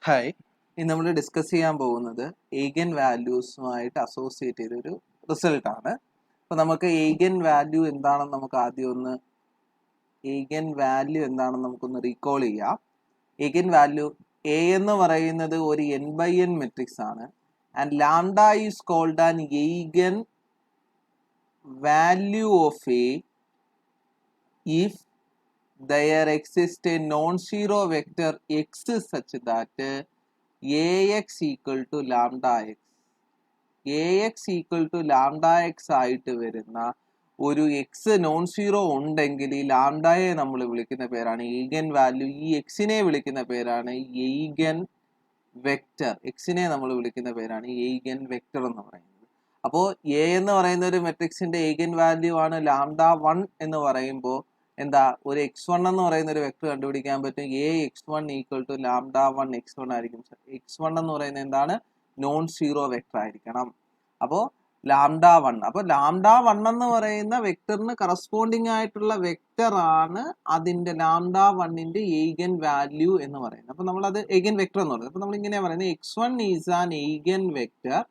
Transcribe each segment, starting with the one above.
Hi, ഇന്ന് നമ്മൾ discuss ചെയ്യാൻ പോകുന്നത് ഈഗൻ വാല്യൂസുമായിട്ട് അസോസിയേറ്റ് ചെയ്തൊരു റിസൾട്ടാണ്. അപ്പോൾ നമുക്ക് ഈഗൻ വാല്യൂ എന്താണെന്ന് നമുക്ക് ആദ്യം ഒന്ന് നമുക്കൊന്ന് റീകോൾ ചെയ്യാം. ഈഗൻ വാല്യൂ എ എന്ന് പറയുന്നത് ഒരു n/n മെട്രിക്സ് ആണ്. And lambda is called an eigen value of A if there exists a non-zero vector x such that ax equal to lambda x. ax equal to lambda x ആയിട്ട് വരുന്ന ഒരു X non zero ഉണ്ടെങ്കിൽ ഈ ലാംഡയെ നമ്മൾ വിളിക്കുന്ന പേരാണ് eigen value. ഈ എക്സിനെ വിളിക്കുന്ന പേരാണ് ഈഗൻ വെക്റ്റർ. എക്സിനെ നമ്മൾ വിളിക്കുന്ന പേരാണ് ഈഗൻ വെക്റ്റർ എന്ന് പറയുന്നത്. അപ്പോൾ എ എന്ന് പറയുന്ന ഒരു മെട്രിക്സിന്റെ ഈഗൻ വാല്യൂ ആണ് ലാംഡ 1 എന്ന് പറയുമ്പോൾ എന്താ, ഒരു x1 എന്ന് പറയുന്ന ഒരു വെക്ടർ കണ്ടുപിടിക്കാൻ പറ്റും. Ax1 equal to lambda 1 x1 ആയിരിക്കും. x1 എന്ന് പറയുന്നത് എന്താണ്, നോൺ സീറോ വെക്ടർ ആയിരിക്കണം. അപ്പോൾ ലാംഡ 1, അപ്പോൾ ലാംഡ 1 എന്ന് പറയുന്ന വെക്ടറിന് കറസ്പോണ്ടിങ് ആയിട്ടുള്ള വെക്ടർ ആണ് അതിന്റെ ലാംഡ 1ന്റെ ഈഗൻ വാല്യൂ എന്ന് പറയുന്നത്. അപ്പോൾ നമ്മൾ അത് ഈഗൻ വെക്ടർ എന്ന് പറയുന്നത്. അപ്പോൾ നമ്മൾ ഇങ്ങനെ പറയുന്നത് x1 is an eigen vector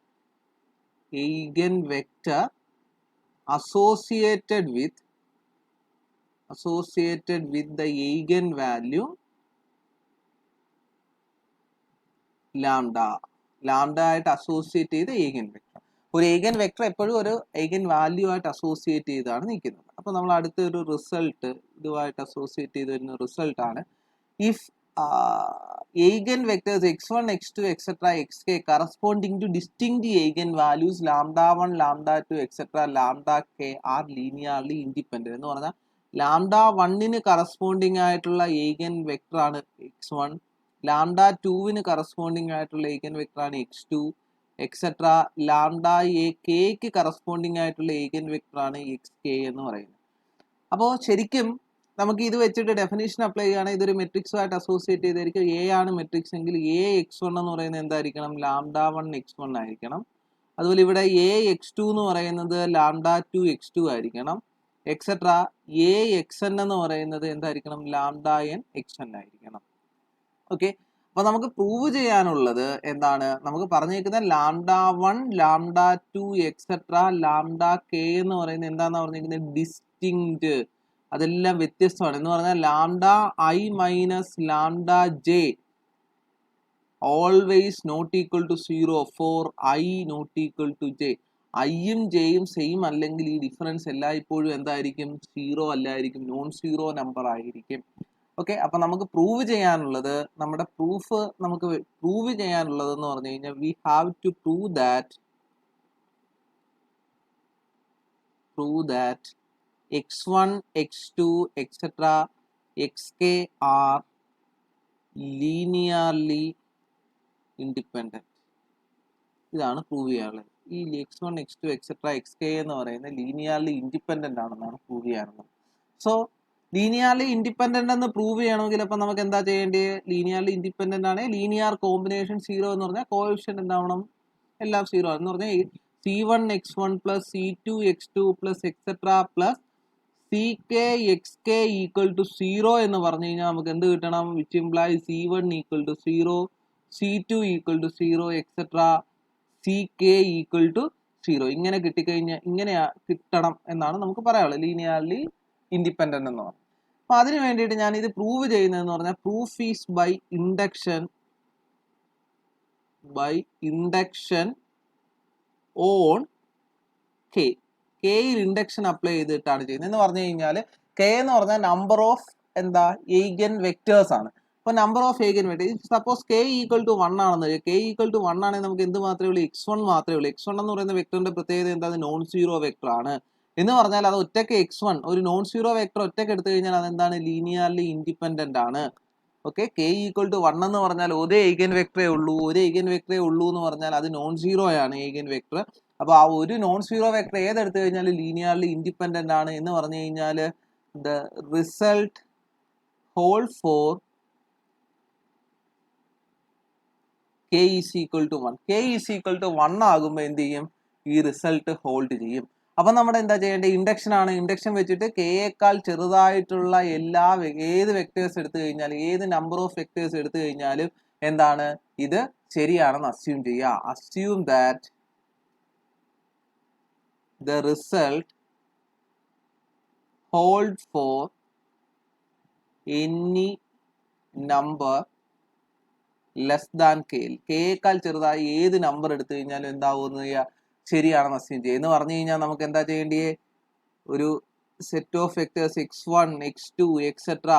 associated with the eigenvalue lambda ആയിട്ട് അസോസിയേറ്റ് ചെയ്ത ഈഗൻ വെക്ടർ. ഒരു ഈഗൻ വെക്ടർ എപ്പോഴും ഒരു ഈഗൻ വാല്യൂ ആയിട്ട് അസോസിയേറ്റ് ചെയ്താണ് നിൽക്കുന്നത്. അപ്പോൾ നമ്മൾ അടുത്തൊരു റിസൾട്ട് ഇതുമായിട്ട് അസോസിയേറ്റ് ചെയ്ത് വരുന്ന റിസൾട്ട് ആണ്, if eigen vectors x1 x2 etc xk corresponding to distinct eigen values lambda 1 lambda 2 etc lambda k are linearly independent. എന്ന് പറഞ്ഞാൽ ലാംഡ 1ന് കറസ്പോണ്ടിങ് ആയിട്ടുള്ള ഈഗൻ വെക്ടർ ആണ് x1, ലാംഡ 2ന് കറസ്പോണ്ടിങ് ആയിട്ടുള്ള ഈഗൻ വെക്ടർ ആണ് x2 etcetera lambda kക്ക് corresponding ആയിട്ടുള്ള eigen vector ആണ് xk എന്ന് പറയുന്നത്. അപ്പോൾ ശരിക്കും നമുക്ക് ഇത് വെച്ചിട്ട് ഡെഫിനേഷൻ അപ്ലൈ ചെയ്യുകയാണെങ്കിൽ ഇതൊരു മെട്രിക്സുമായിട്ട് അസോസിയേറ്റ് ചെയ്തായിരിക്കും. എ ആണ് മെട്രിക്സ് എങ്കിൽ Ax1 എന്ന് പറയുന്നത് എന്തായിരിക്കണം, ലാംഡ 1 x1 ആയിരിക്കണം. അതുപോലെ ഇവിടെ Ax2 എന്ന് പറയുന്നത് ലാംഡ 2 x2 ആയിരിക്കണം. എക്സെട്ര Axn എന്ന് പറയുന്നത് എന്തായിരിക്കണം, ലാംഡ n xn ആയിരിക്കണം. ഓക്കെ, അപ്പൊ നമുക്ക് പ്രൂവ് ചെയ്യാനുള്ളത് എന്താണ്, നമുക്ക് പറഞ്ഞേക്കുന്ന lambda 1 lambda 2 etcetera lambda k എന്ന് പറയുന്നത് എന്താണെന്ന് പറഞ്ഞിരിക്കുന്നത്, ഡിസ്റ്റിങ്ക്റ്റ്, അതെല്ലാം വ്യത്യസ്തമാണ്. എന്ന് പറഞ്ഞാൽ lambda I minus lambda J always not equal to 0 for I not equal to J. ഐയും ജെയും സെയിം അല്ലെങ്കിൽ ഈ ഡിഫറൻസ് എല്ലായ്പ്പോഴും എന്തായിരിക്കും, 0 അല്ലായിരിക്കും, നോൺ സീറോ നമ്പർ ആയിരിക്കും. ഓക്കെ, അപ്പൊ നമുക്ക് പ്രൂവ് ചെയ്യാനുള്ളത്, നമ്മുടെ നമുക്ക് പ്രൂവ് ചെയ്യാനുള്ളത് എന്ന് പറഞ്ഞു കഴിഞ്ഞാൽ we have to prove that x1 x2 etc xk are linearly independent. ഇതാണ് പ്രൂവ് ചെയ്യാനുള്ളത്. ഈ x1 x2 etc xk എന്ന് പറയുന്നത് ലീനിയർലി ഇൻഡിപെൻഡന്റ് ആണെന്നാണ് പ്രൂവ് ചെയ്യാനുള്ളത്. സോ ലീനിയർലി ഇൻഡിപെൻഡന്റ് എന്ന് പ്രൂവ് ചെയ്യണമെങ്കിൽ അപ്പം നമുക്ക് എന്താ ചെയ്യേണ്ടത്, ലീനിയർലി ഇൻഡിപെൻഡന്റ് ആണ് ലീനിയർ കോമ്പിനേഷൻ 0 എന്ന് പറഞ്ഞാൽ കോഎഫിഷ്യന്റ് എന്താവണം, എല്ലാം 0 എന്ന് പറഞ്ഞാൽ c1 x1 plus c2 x2 plus etcetera plus ck xk equal to 0 എന്ന് പറഞ്ഞു കഴിഞ്ഞാൽ നമുക്ക് എന്ത് കിട്ടണം, which imply c1 equal to 0, c2 equal to 0 etcetera ck equal to 0. ഇങ്ങനെ കിട്ടിക്കഴിഞ്ഞാൽ ഇങ്ങനെ കിട്ടണം എന്നാണ് നമുക്ക് പറയാനുള്ളത് ലീനിയർലി ഇൻഡിപെൻഡന്റ് എന്ന് പറഞ്ഞാൽ. അപ്പൊ അതിന് വേണ്ടിയിട്ട് ഞാൻ ഇത് പ്രൂവ് ചെയ്യുന്നതെന്ന് പറഞ്ഞാൽ proof is by induction on k. കെയിൽ ഇൻഡക്ഷൻ അപ്ലൈ ചെയ്തിട്ടാണ് ചെയ്യുന്നത്. എന്ന് പറഞ്ഞു കഴിഞ്ഞാൽ കെ എന്ന് പറഞ്ഞാൽ നമ്പർ ഓഫ് ഈഗൻ വെക്ടേഴ്സ് ആണ്. അപ്പോൾ number of eigen vectors, suppose K equal to 1 ആണെന്ന്, കെ ഈക്വൽ ടു 1 ആണെങ്കിൽ നമുക്ക് എന്ത് മാത്രമേ ഉള്ളൂ, x1 മാത്രമേ ഉള്ളൂ. x1 എന്ന് പറയുന്ന വെക്ടറിന്റെ പ്രത്യേകത എന്താണ്, നോൺ സീറോ വെക്ടർ ആണ്. എന്ന് പറഞ്ഞാൽ അത് ഒറ്റയ്ക്ക് x1 ഒരു നോൺ സീറോ വെക്ടർ ഒറ്റയ്ക്ക് എടുത്തു കഴിഞ്ഞാൽ അതെന്താണ്, ലീനിയർലി ഇൻഡിപെൻഡന്റ് ആണ്. ഓക്കെ, കെ ഈക്വൽ ടു 1 എന്ന് പറഞ്ഞാൽ ഒരു ഈഗൻ വെക്ടറേ ഉള്ളൂ എന്ന് പറഞ്ഞാൽ അത് നോൺ സീറോ ആണ് ഈഗൻ വെക്ടർ. അപ്പൊ ആ ഒരു നോൺ സീറോ വെക്ടർ ഏതെടുത്തു കഴിഞ്ഞാൽ ലീനിയർലി ഇൻഡിപെൻഡന്റ് ആണ് എന്ന് പറഞ്ഞു കഴിഞ്ഞാൽ the result hold for k is equal to 1. k is equal to 1 ആകുമ്പോൾ എന്ത് ചെയ്യും, ഈ റിസൾട്ട് ഹോൾഡ് ചെയ്യും. അപ്പൊ നമ്മുടെ എന്താ ചെയ്യേണ്ടത്, ഇൻഡക്ഷൻ ആണ്. ഇൻഡക്ഷൻ വെച്ചിട്ട് കെയേക്കാൾ ചെറുതായിട്ടുള്ള ഏത് വെക്ടേഴ്സ് എടുത്തു കഴിഞ്ഞാൽ, ഏത് നമ്പർ ഓഫ് വെക്ടേഴ്സ് എടുത്തു കഴിഞ്ഞാലും എന്താണ് ഇത് ശരിയാണെന്ന് അസ്യൂം ചെയ്യുക. Assume that the result hold for any number less than k. കെയേക്കാൾ ചെറുതായി ഏത് നമ്പർ എടുത്തു കഴിഞ്ഞാലും എന്താവുമെന്ന് ചെയ്യുക, ശരിയാണെന്ന് അസ്യൂം ചെയ്യുക. എന്ന് പറഞ്ഞു കഴിഞ്ഞാൽ നമുക്ക് എന്താ ചെയ്യേണ്ടിയേ, ഒരു set of vectors x1 x2 etcetera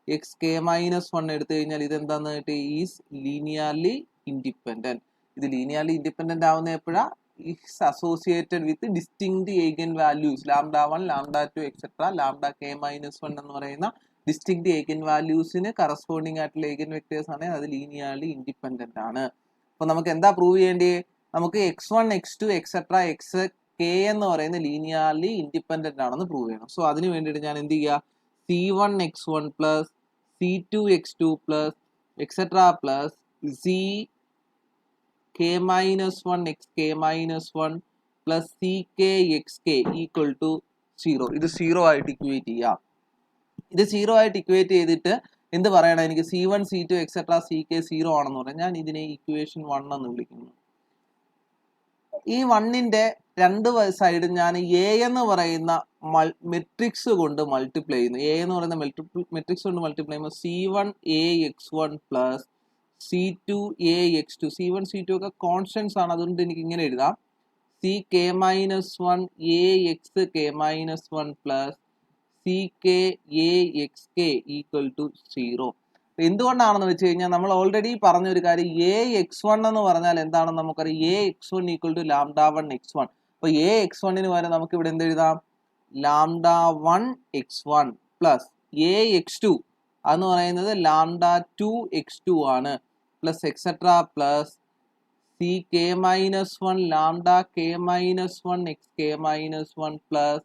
xk-1 എടുത്തു കഴിഞ്ഞാൽ ഇതെന്താന്ന് കിട്ടി, ഈസ് ലീനിയർലി ഇൻഡിപെൻഡന്റ്. ഇത് ലീനിയർലി ഇൻഡിപെൻഡന്റ് ആവുന്ന എപ്പോഴാ, is associated with distinct eigen values λ1 λ2 etcetera λk-1 എന്ന് പറയുന്ന ഡിസ്റ്റിങ്ക്ട് eigen വാല്യൂസിന് കറസ്പോണ്ടിങ് ആയിട്ടുള്ള eigen വെക്ടേഴ്സ് ആണെങ്കിൽ അത് ലീനിയർലി ഇൻഡിപെൻഡന്റ് ആണ്. അപ്പൊ നമുക്ക് എന്താ പ്രൂവ് ചെയ്യേണ്ടത്, നമുക്ക് x1 x2 എക്സെട്ര k എന്ന് പറയുന്ന ലീനിയർലി ഇൻഡിപെൻഡന്റ് ആണെന്ന് പ്രൂവ് ചെയ്യണം. സോ അതിന് വേണ്ടിയിട്ട് ഞാൻ എന്ത് ചെയ്യുക, c1 x1 plus c2 x2 plus etcetera plus zk-1 xk-1 plus ck xk equal to 0. ഇത് 0 ആയിട്ട് ഇക്വേറ്റ് ചെയ്യാം. ഇത് 0 ആയിട്ട് ഇക്വേറ്റ് ചെയ്തിട്ട് എന്ത് പറയണം, എനിക്ക് c1 c2 എക്സെട്ര ck 0 ആണെന്ന് പറയാം. ഞാൻ ഇതിനെ ഇക്വേഷൻ 1 എന്ന് വിളിക്കുന്നു. ഈ 1ന്റെ രണ്ട് സൈഡും ഞാൻ എ എന്ന് പറയുന്ന മെട്രിക്സ് കൊണ്ട് മൾട്ടിപ്ലൈ ചെയ്യുന്നു. എ എന്ന് പറയുന്ന മെട്രിക്സ് കൊണ്ട് മൾട്ടിപ്ലൈ ചെയ്യുമ്പോൾ c1 a x1 plus c2 a x2. c1 c2 ഒക്കെ കോൺസ്റ്റൻസ് ആണ്, അതുകൊണ്ട് എനിക്ക് ഇങ്ങനെ എഴുതാം, ck-1 a xk-1 plus ck a xk equal to 0. എന്തുകൊണ്ടാണെന്ന് വെച്ച് കഴിഞ്ഞാൽ നമ്മൾ ഓൾറെഡി പറഞ്ഞ ഒരു കാര്യം, എ x1 എന്ന് പറഞ്ഞാൽ എന്താണെന്ന് നമുക്കറിയാം, A x1 equal to λ1 x1. അപ്പൊ എ x1ന് വരെ നമുക്ക് ഇവിടെ എന്ത് എഴുതാം, λ1 x1 പ്ലസ് എ x2 എന്ന് പറയുന്നത് λ2 x2 ആണ്, plus etcetera plus ck-1 λk-1 xk-1 plus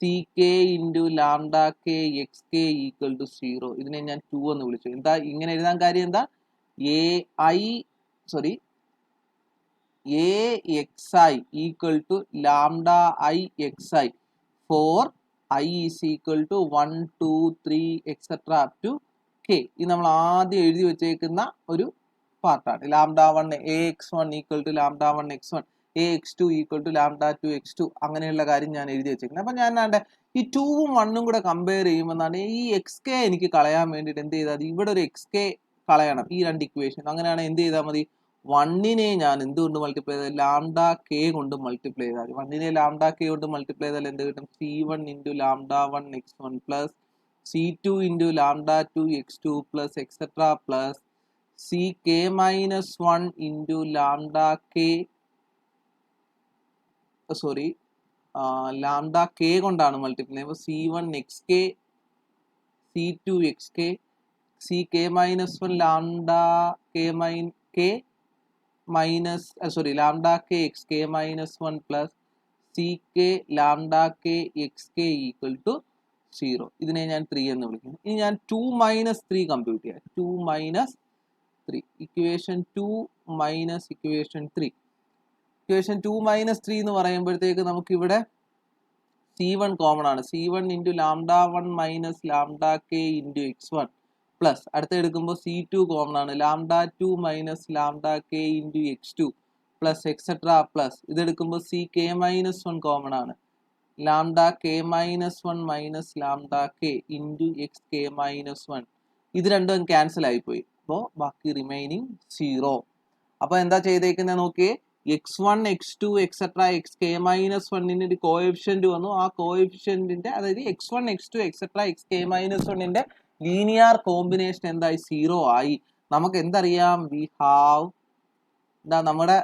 ck into λk xk equal to 0. ഇതിനെ ഞാൻ 2 എന്ന് വിളിച്ചു. എന്താ ഇങ്ങനെ എഴുതാൻ കാര്യം, എന്താ, AXI equal to λI xi for I is equal to 1 2 3 etcetera up to k. ഇത് നമ്മൾ ആദ്യം എഴുതി വെച്ചേക്കുന്ന ഒരു പാർട്ടാണ്. λ1 AX1 equal to λ1 x1 AX2 equal to λ2 x2 അങ്ങനെയുള്ള കാര്യം ഞാൻ എഴുതി വെച്ചേക്കുന്നത്. അപ്പം ഞാൻ ഈ 2ഉം 1ഉം കൂടെ കമ്പയർ ചെയ്യുമ്പോൾ എന്താണ്, ഈ xk എനിക്ക് കളയാൻ വേണ്ടിയിട്ട് എന്ത് ചെയ്താൽ മതി, ഇവിടെ ഒരു xk കളയണം ഈ രണ്ട് ഇക്വേഷൻ. അങ്ങനെയാണ് എന്ത് ചെയ്താൽ മതി, 1നെ ഞാൻ എന്തുകൊണ്ട് മൾട്ടിപ്ലൈ ചെയ്താൽ λk കൊണ്ട് മൾട്ടിപ്ലൈ ചെയ്താൽ, 1നെ λk കൊണ്ട് മൾട്ടിപ്ലൈ ചെയ്താൽ എന്ത് കിട്ടും, c1 into λ1 x1 plus c2 into λ2 x2 plus etcetera plus ck-1 into λk കൊണ്ടാണ് മൾട്ടിപ്ലൈ ചെയ്യുമ്പോൾ c1 xk c2 xk ck-1 λk xk-1 plus ck λk xk equal to 0. ഇതിനെ ഞാൻ 3 എന്ന് വിളിക്കുന്നു. ഇനി ഞാൻ 2 മൈനസ് 3 കമ്പ്യൂട്ട് ചെയ്യാം. 2 minus 3 equation 2 minus equation 3. Equation 2 minus 3 എന്ന് പറയുമ്പോഴത്തേക്ക് നമുക്ക് ഇവിടെ c1 കോമൺ ആണ്. c1 into λ1 minus λk into x1 plus അടുത്ത എടുക്കുമ്പോൾ c2 കോമൺ ആണ്. λ2 minus λk into x2 plus etcetera plus ഇതെടുക്കുമ്പോൾ ck-1 കോമൺ ആണ്. λk-1 minus λk into xk-1. ഇത് രണ്ടും ക്യാൻസൽ ആയിപ്പോയി. അപ്പോൾ ബാക്കി റിമൈനിങ് 0. അപ്പോൾ എന്താ ചെയ്തേക്കുന്നത് നോക്കിയേ, x1 x2 എക്സെട്ര xk-1ന്റെ ഒരു കോഎഫിഷ്യന്റ് വന്നു. ആ കോഎഫിഷ്യന്റിന്റെ, അതായത് x1 x2 etcetera xk-1ന്റെ linear combination എന്തായി, 0 ആയി. നമുക്ക് എന്തറിയാം, വി ഹാവ് നമ്മുടെ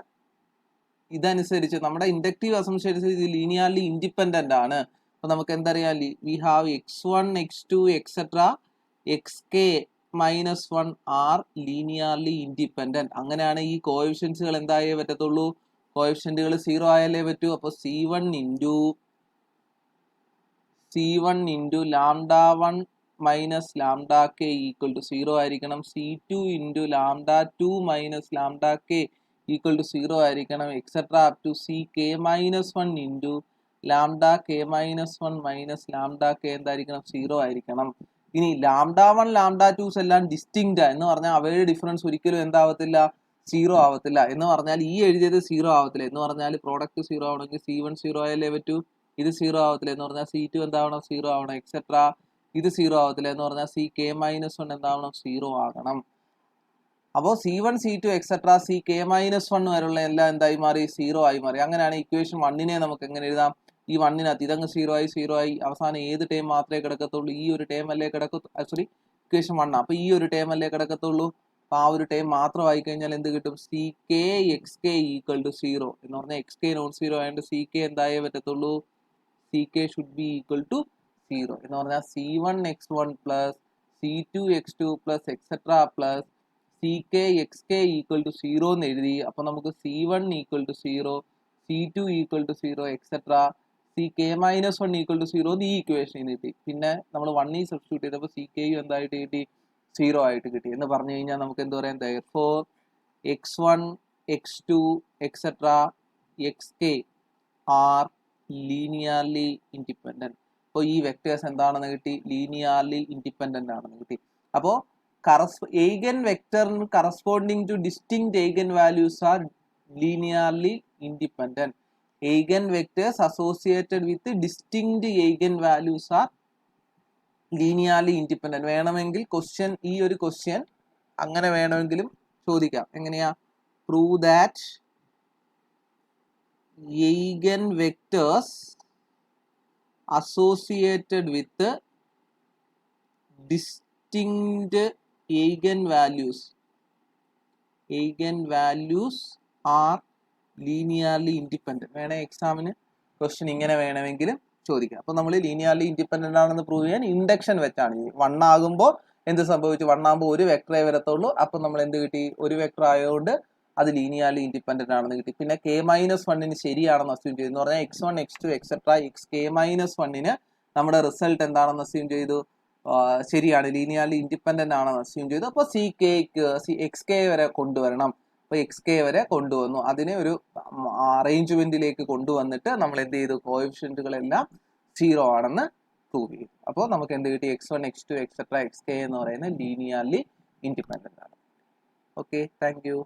ഇതനുസരിച്ച്, നമ്മുടെ ഇൻഡക്റ്റീവ് അസംഷൻ അനുസരിച്ച് ഇത് ലീനിയർലി ഇൻഡിപെൻഡന്റ് ആണ്. അപ്പൊ നമുക്ക് എന്തറിയാം, we have x1 x2 etcetera xk-1 are linearly independent. അങ്ങനെയാണ് ഈ കോഎഫിഷ്യൻസുകൾ എന്തായേ പറ്റത്തുള്ളൂ, കോഎഫിഷ്യന്റുകൾ 0 ആയാലേ പറ്റൂ. അപ്പൊ c1 into λ1 minus λk equal to 0 ആയിരിക്കണം. c2 into λ2 minus λk equal to 0 ആയിരിക്കണം. Etcetera up to ck-1 into λk-1 minus λk എന്തായിരിക്കണം, 0 ആയിരിക്കണം. ഇനി λ1 λ2 എല്ലാം ഡിസ്റ്റിങ്ക്റ്റ് എന്ന് പറഞ്ഞാൽ അവയുടെ ഡിഫറൻസ് ഒരിക്കലും എന്താവത്തില്ല, 0 ആവത്തില്ല. എന്ന് പറഞ്ഞാൽ ഈ എഴുതിയത് 0 ആവത്തില്ല. എന്ന് പറഞ്ഞാൽ പ്രോഡക്റ്റ് 0 ആവണമെങ്കിൽ C1 0 ആയാലേ പറ്റൂ. ഇത് 0 ആവത്തില്ല. എന്ന് പറഞ്ഞാൽ C2 എന്താവണം, 0 ആവണം, എക്സെട്ര. ഇത് 0 ആവത്തില്ല. എന്ന് പറഞ്ഞാൽ Ck-1 എന്താവണം, 0 ആകണം. അപ്പോൾ C1 C2 എക്സെട്ര Ck-1 വരെയുള്ള എല്ലാം എന്തായി മാറി, 0 ആയി മാറി. അങ്ങനെയാണ് ഇക്വേഷൻ 1നെ നമുക്ക് എങ്ങനെ എഴുതാം, ഈ 1നകത്ത് ഇതങ്ങ് 0 ആയി അവസാനം ഏത് ടേം മാത്രമേ കിടക്കത്തുള്ളൂ, ഈ ഒരു ടേം അല്ലേ സോറി ഇക്വേഷൻ 1. അപ്പോൾ ഈ ഒരു ടേം അല്ലേ കിടക്കത്തുള്ളൂ. അപ്പോൾ ആ ഒരു ടേം മാത്രം ആയി കഴിഞ്ഞാൽ എന്ത് കിട്ടും, Ck(xk) = 0 എന്ന് പറഞ്ഞാൽ xk നോൺ 0 ആയതുകൊണ്ട് Ck എന്തായേ പറ്റത്തുള്ളൂ, Ck should be equal to 0 എന്ന് പറഞ്ഞാൽ C1x1 plus C2x2 plus etcetera plus Ck(xk) = 0 എന്ന് എഴുതി. അപ്പോൾ നമുക്ക് C1 = 0, C2 = 0, എക്സെട്ര Ck-1 = 0 ഈ ഇക്വേഷൻ കിട്ടി. പിന്നെ നമ്മൾ 1 സബ്സ്റ്റിറ്റ്യൂട്ട് ചെയ്തപ്പോൾ Ck എന്തായിട്ട് കിട്ടി, 0 ആയിട്ട് കിട്ടി. എന്ന് പറഞ്ഞു കഴിഞ്ഞാൽ നമുക്ക് എന്ത് പറയാം, therefore x1 x2 etcetera xk R linearly independent. അപ്പോൾ ഈ വെക്ടേഴ്സ് എന്താണെന്ന് കിട്ടി, ലീനിയർലി ഇൻഡിപെൻഡന്റ് ആണെന്ന് കിട്ടി. അപ്പോൾ eigen vector corresponding to distinct eigenvalues are linearly independent. Eigenvectors associated with distinct eigenvalues are linearly independent. വേണമെങ്കിൽ ക്വസ്റ്റ്യൻ, ഈ ഒരു ക്വസ്റ്റ്യൻ അങ്ങനെ വേണമെങ്കിലും ചോദിക്കാം. എങ്ങനെയാ, prove that eigenvectors associated with distinct eigenvalues are linearly independent. വേണേ എക്സാമിന് ക്വസ്റ്റ്യൻ ഇങ്ങനെ വേണമെങ്കിലും ചോദിക്കാം. അപ്പോൾ നമ്മൾ ലീനിയർലി ഇൻഡിപെൻഡന്റ് ആണെന്ന് പ്രൂവ് ചെയ്യാൻ ഇൻഡക്ഷൻ വെച്ചാണ്. 1 ആകുമ്പോൾ എന്ത് സംഭവിച്ചു, 1 ആകുമ്പോൾ ഒരു വെക്ടറേ വരത്തുള്ളൂ. അപ്പോൾ നമ്മൾ എന്ത് കിട്ടി, ഒരു വെക്ടർ ആയതുകൊണ്ട് അത് ലീനിയർലി ഇൻഡിപെൻഡന്റ് ആണെന്ന് കിട്ടി. പിന്നെ K-1 ശരിയാണെന്ന് അസ്യൂം ചെയ്തു. എന്ന് പറഞ്ഞാൽ x1 x2 എക്സെട്ര K-1 നമ്മുടെ റിസൾട്ട് എന്താണെന്ന് അസ്യൂം ചെയ്തു, ശരിയാണ്, ലീനിയർലി ഇൻഡിപെൻഡന്റ് ആണെന്ന് അസ്യൂം ചെയ്തു. അപ്പോൾ xk വരെ കൊണ്ടുവരണം. അപ്പോൾ xk വരെ കൊണ്ടുവന്നു. അതിനെ ഒരു അറേഞ്ച്മെന്റിലേക്ക് കൊണ്ടുവന്നിട്ട് നമ്മൾ എന്ത് ചെയ്തു, കോഎഫിഷ്യന്റുകളെല്ലാം 0 ആണെന്ന് പ്രൂവ് ചെയ്തു. അപ്പോൾ നമുക്ക് എന്ത് കിട്ടി, x1 x2 എക്സെട്ര xk എന്ന് പറയുന്നത് ലീനിയർലി ഇൻഡിപെൻഡന്റ് ആണ്. Okay, thank you.